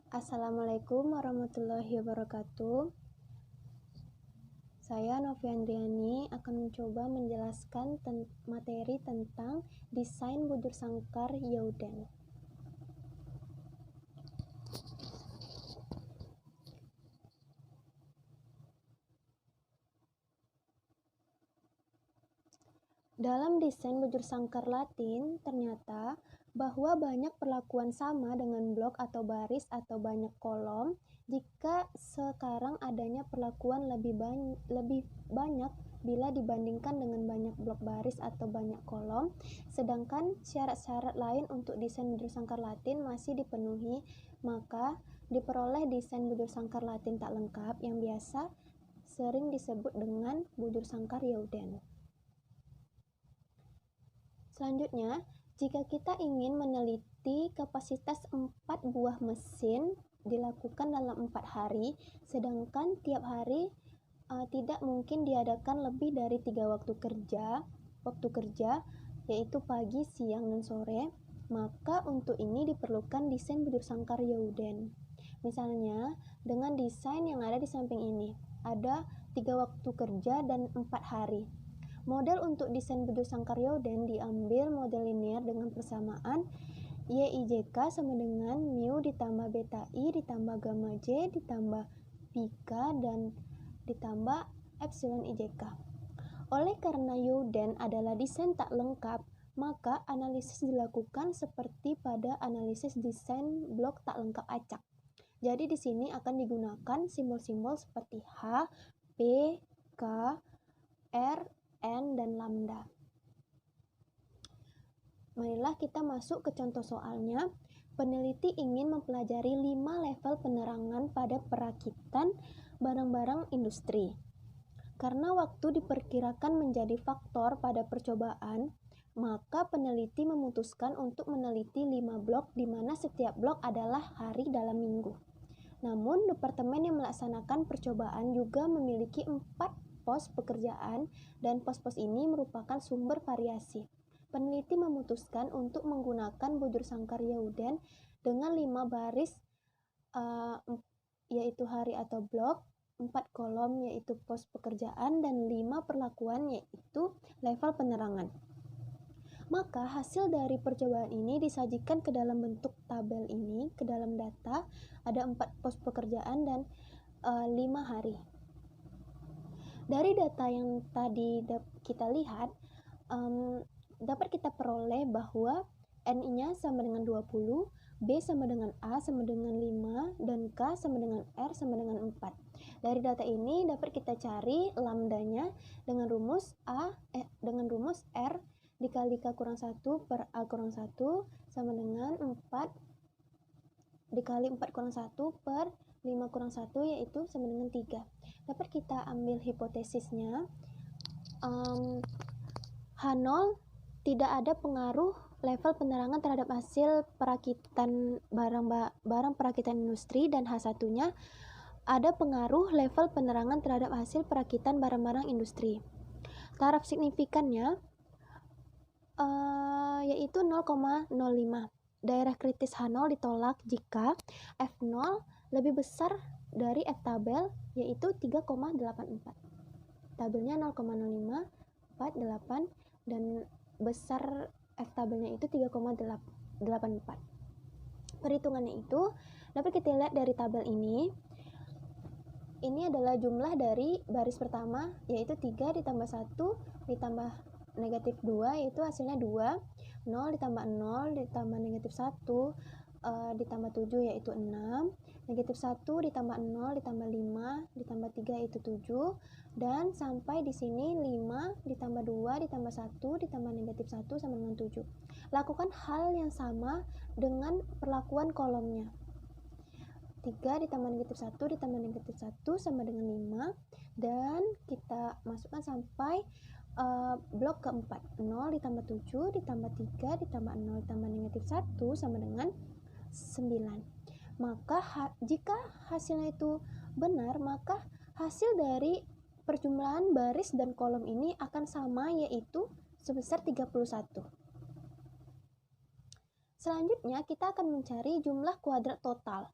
Assalamualaikum warahmatullahi wabarakatuh. Saya Noviandriani akan mencoba menjelaskan materi tentang desain bujur sangkar Youden. Dalam desain bujur sangkar Latin, ternyata bahwa banyak perlakuan sama dengan blok atau baris atau banyak kolom jika sekarang adanya perlakuan lebih banyak bila dibandingkan dengan banyak blok baris atau banyak kolom, sedangkan syarat-syarat lain untuk desain bujur sangkar Latin masih dipenuhi, maka diperoleh desain bujur sangkar Latin tak lengkap yang biasa sering disebut dengan bujur sangkar Youden. Selanjutnya, jika kita ingin meneliti kapasitas 4 buah mesin dilakukan dalam 4 hari, sedangkan tiap hari tidak mungkin diadakan lebih dari 3 waktu kerja, yaitu pagi, siang, dan sore, maka untuk ini diperlukan desain bujur sangkar Youden. Misalnya, dengan desain yang ada di samping ini, ada 3 waktu kerja dan 4 hari. Model untuk desain bujur sangkar Youden diambil model linear dengan persamaan YIJK sama dengan mu ditambah beta I ditambah gamma J ditambah pi K dan ditambah epsilon IJK. Oleh karena Youden adalah desain tak lengkap, maka analisis dilakukan seperti pada analisis desain blok tak lengkap acak. Jadi di sini akan digunakan simbol-simbol seperti H, P, K, R, N, dan lambda. Marilah kita masuk ke contoh soalnya. Peneliti ingin mempelajari 5 level penerangan pada perakitan barang-barang industri. Karena waktu diperkirakan menjadi faktor pada percobaan, maka peneliti memutuskan untuk meneliti 5 blok di mana setiap blok adalah hari dalam minggu. Namun, departemen yang melaksanakan percobaan juga memiliki 4 pos pekerjaan dan pos-pos ini merupakan sumber variasi. Peneliti memutuskan untuk menggunakan bujur sangkar Youden dengan 5 baris yaitu hari atau blok, 4 kolom yaitu pos pekerjaan, dan 5 perlakuan yaitu level penerangan. Maka hasil dari percobaan ini disajikan ke dalam bentuk tabel ini. Ke dalam data ada 4 pos pekerjaan dan 5 hari. Dari data yang tadi kita lihat, dapat kita peroleh bahwa N-nya sama dengan 20, B sama dengan A sama dengan 5, dan K sama dengan R sama dengan 4. Dari data ini dapat kita cari lambdanya dengan rumus R dikali K kurang 1 per A kurang 1 sama dengan 4 dikali 4 kurang 1 per 5 kurang 1 yaitu sama dengan 3. Dapat kita ambil hipotesisnya, H0 tidak ada pengaruh level penerangan terhadap hasil perakitan barang perakitan industri, dan H1-nya ada pengaruh level penerangan terhadap hasil perakitan barang-barang industri. Taraf signifikannya yaitu 0,05. Daerah kritis H0 ditolak jika F0 lebih besar dari F tabel yaitu 3,84. Tabelnya 0,0548 dan besar F tabelnya itu 3,84. Perhitungannya itu dapat kita lihat dari tabel ini. Ini adalah jumlah dari baris pertama yaitu 3 ditambah 1 ditambah negatif 2 yaitu hasilnya 2, 0 ditambah 0 ditambah negatif 1 ditambah 7 yaitu 6, negatif 1 ditambah 0 ditambah 5 ditambah 3 yaitu 7, dan sampai di sini 5 ditambah 2 ditambah 1 ditambah negatif 1 sama dengan 7. Lakukan hal yang sama dengan perlakuan kolomnya. 3 ditambah negatif 1 ditambah negatif 1 sama dengan 5, dan kita masukkan sampai blok keempat. 0 ditambah 7 ditambah 3 ditambah 0 ditambah negatif 1 sama dengan 9. Maka jika hasilnya itu benar, maka hasil dari perjumlahan baris dan kolom ini akan sama, yaitu sebesar 31. Selanjutnya kita akan mencari jumlah kuadrat total.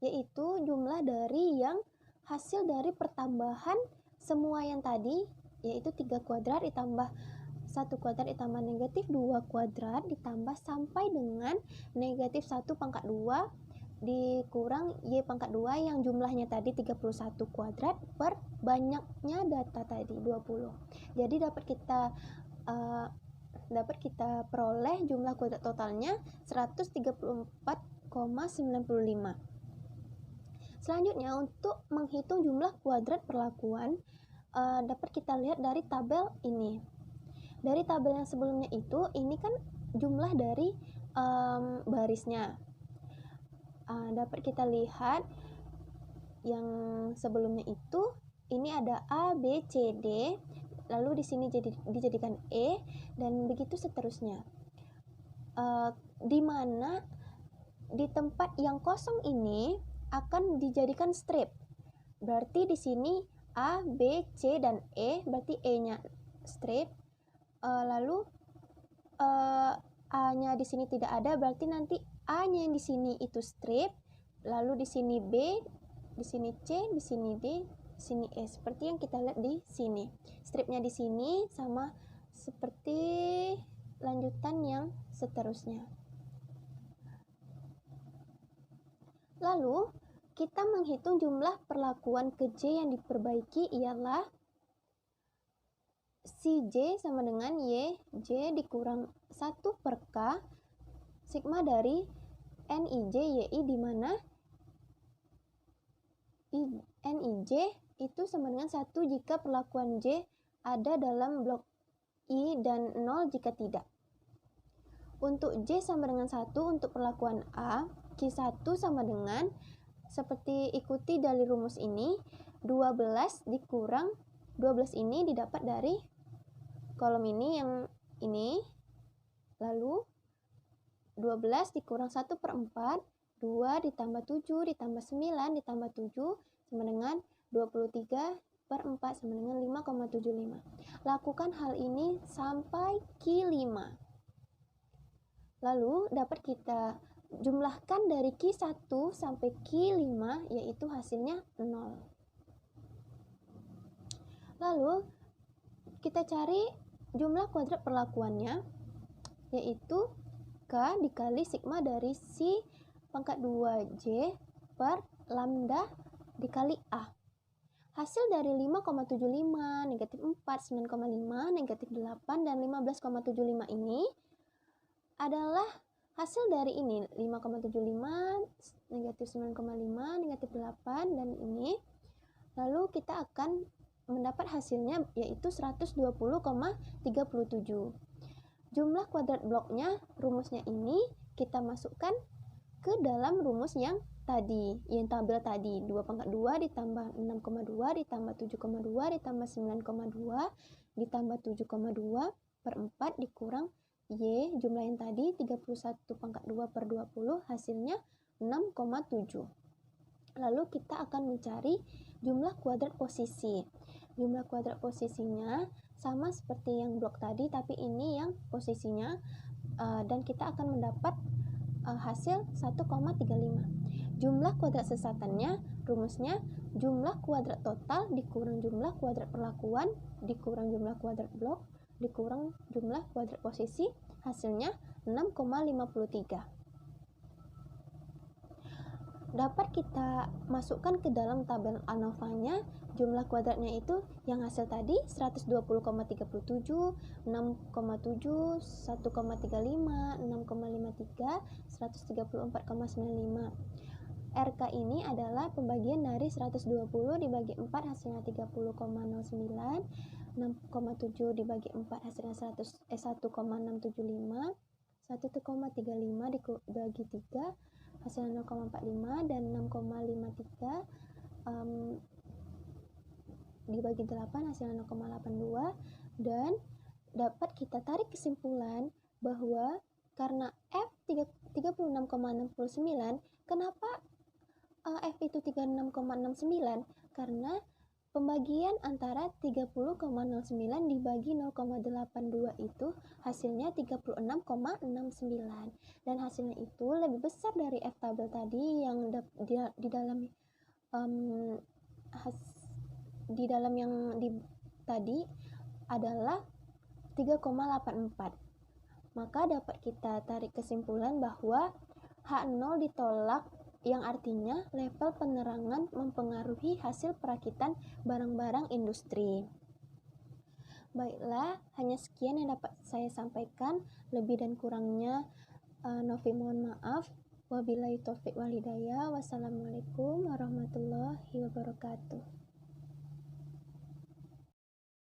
yaitu jumlah dari yang hasil dari pertambahan semua yang tadi, yaitu 3 kuadrat ditambah 1 kuadrat ditambah negatif 2 kuadrat ditambah sampai dengan negatif 1 pangkat 2 dikurang Y pangkat 2 yang jumlahnya tadi 31 kuadrat per banyaknya data tadi 20. Jadi dapat kita peroleh jumlah kuadrat totalnya 134,95. Selanjutnya untuk menghitung jumlah kuadrat perlakuan dapat kita lihat dari tabel ini. Dari tabel yang sebelumnya itu, ini kan jumlah dari barisnya. Dapat kita lihat yang sebelumnya itu, ini ada A, B, C, D, lalu di sini dijadikan E, dan begitu seterusnya. Di mana di tempat yang kosong ini akan dijadikan strip. Berarti di sini A, B, C, dan E, berarti E-nya strip. Lalu A-nya di sini tidak ada, berarti nanti A-nya yang di sini itu strip. Lalu di sini B, di sini C, di sini D, di sini E. Seperti yang kita lihat di sini. Stripnya di sini sama seperti lanjutan yang seterusnya. Lalu kita menghitung jumlah perlakuan ke J yang diperbaiki ialah si J sama dengan Y, J dikurang 1 per K, sigma dari Nij YI, di mana Nij itu sama dengan 1 jika perlakuan J ada dalam blok I dan 0 jika tidak. Untuk J sama dengan 1 untuk perlakuan A, Q1 sama dengan, seperti ikuti dari rumus ini, 12 dikurang 12 ini didapat dari kolom ini yang ini, lalu 12 dikurang 1 per 4, 2 ditambah 7 ditambah 9 ditambah 7 sama dengan 23 per 4 sama dengan 5,75. Lakukan hal ini sampai Q5. Lalu dapat kita jumlahkan dari Q1 sampai Q5, yaitu hasilnya 0. Lalu kita cari jumlah kuadrat perlakuannya, yaitu K dikali sigma dari si pangkat 2J per lambda dikali A. Hasil dari 5,75, negatif 4, 9,5, negatif 8, dan 15,75 ini adalah hasil dari ini, 5,75, negatif 9,5, negatif 8, dan ini. Lalu kita akan mendapat hasilnya yaitu 120,37. Jumlah kuadrat bloknya, rumusnya ini kita masukkan ke dalam rumus yang tadi, yang tabel tadi, 2 pangkat 2 ditambah 6,2 ditambah 7,2 ditambah 9,2 ditambah 7,2 per 4 dikurang Y, jumlah yang tadi 31 pangkat 2 per 20, hasilnya 6,7. Lalu kita akan mencari jumlah kuadrat posisi. Jumlah kuadrat posisinya sama seperti yang blok tadi, tapi ini yang posisinya, dan kita akan mendapat hasil 1,35. Jumlah kuadrat sesatannya, rumusnya jumlah kuadrat total dikurang jumlah kuadrat perlakuan dikurang jumlah kuadrat blok dikurang jumlah kuadrat posisi, hasilnya 6,53. Dapat kita masukkan ke dalam tabel ANOVA-nya. Jumlah kuadratnya itu yang hasil tadi 120,37, 6,7, 1,35, 6,53, 134,95. RK ini adalah pembagian dari 120 dibagi 4 hasilnya 30,09, 6,7 dibagi 4 hasilnya 1,675, 1,35 dibagi 3 hasilnya 0,45, dan 6,53 dibagi 8 hasilnya 0,82. Dan dapat kita tarik kesimpulan bahwa karena F 36,69, kenapa F itu 36,69? Karena Pembagian antara 30,09 dibagi 0,82 itu hasilnya 36,69, dan hasilnya itu lebih besar dari F tabel tadi yang di dalam yang tadi adalah 3,84. Maka dapat kita tarik kesimpulan bahwa H0 ditolak, yang artinya level penerangan mempengaruhi hasil perakitan barang-barang industri. Baiklah, hanya sekian yang dapat saya sampaikan. Lebih dan kurangnya Novi mohon maaf. Wabillahi taufiq wal hidayah. Wassalamualaikum warahmatullahi wabarakatuh.